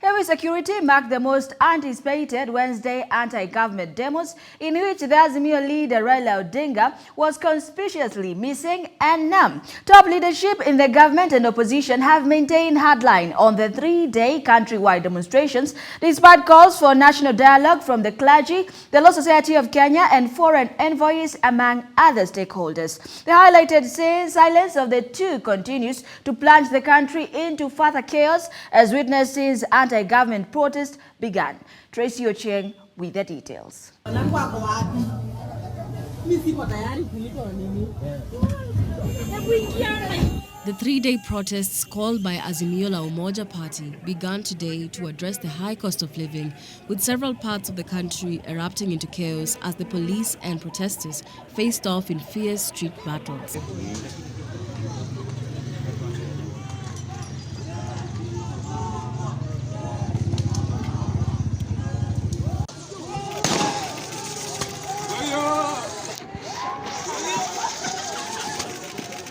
Heavy security marked the most anticipated Wednesday anti-government demos, in which the Azimio leader Raila Odinga was conspicuously missing and numb. Top leadership in the government and opposition have maintained hardline on the three-day countrywide demonstrations, despite calls for national dialogue from the clergy, the Law Society of Kenya, and foreign envoys, among other stakeholders. The highlighted silence of the two continues to plunge the country into further chaos as witnesses anti-government protest began. Tracy Ochieng with the details. The three-day protests called by Azimio la Umoja Party began today to address the high cost of living, with several parts of the country erupting into chaos as the police and protesters faced off in fierce street battles.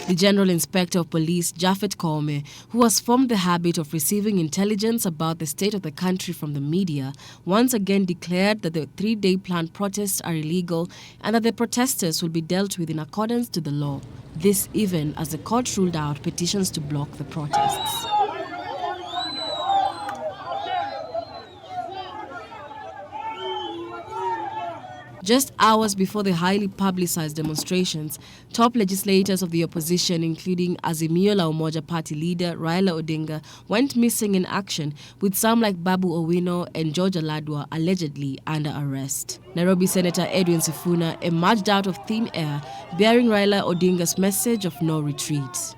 The General Inspector of Police, Japhet Koome, who has formed the habit of receiving intelligence about the state of the country from the media, once again declared that the three-day planned protests are illegal and that the protesters will be dealt with in accordance to the law. This even as the court ruled out petitions to block the protests. Just hours before the highly publicized demonstrations, top legislators of the opposition, including Azimio la Umoja Party leader Raila Odinga, went missing in action, with some like Babu Owino and George Aladwa allegedly under arrest. Nairobi Senator Edwin Sifuna emerged out of thin air, bearing Raila Odinga's message of no retreat.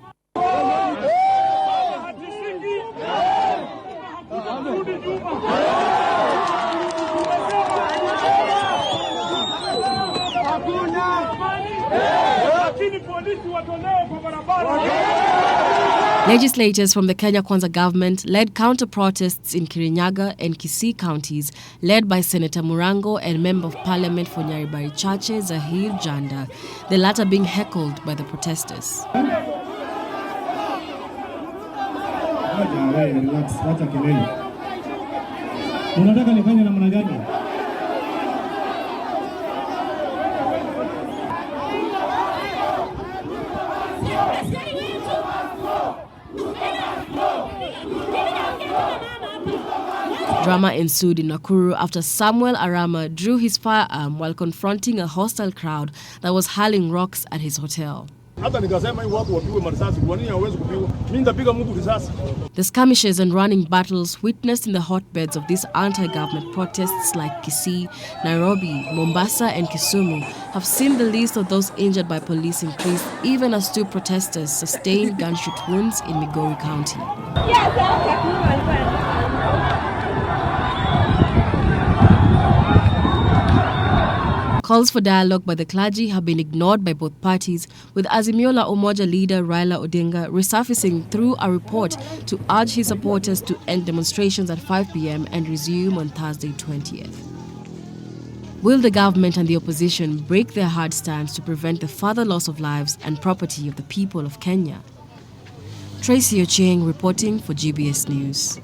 Legislators from the Kenya Kwanza government led counter-protests in Kirinyaga and Kisii counties, led by Senator Murango and Member of Parliament for Nyaribari Chache Zahir Janda, the latter being heckled by the protesters. Drama ensued in Nakuru after Samuel Arama drew his firearm while confronting a hostile crowd that was hurling rocks at his hotel. The skirmishes and running battles witnessed in the hotbeds of these anti-government protests like Kisii, Nairobi, Mombasa and Kisumu have seen the list of those injured by police increase, even as two protesters sustained gunshot wounds in Migori County. Calls for dialogue by the clergy have been ignored by both parties, with Azimio la Umoja leader Raila Odinga resurfacing through a report to urge his supporters to end demonstrations at 5 p.m. and resume on Thursday 20th. Will the government and the opposition break their hard stance to prevent the further loss of lives and property of the people of Kenya? Tracy Ochieng reporting for GBS News.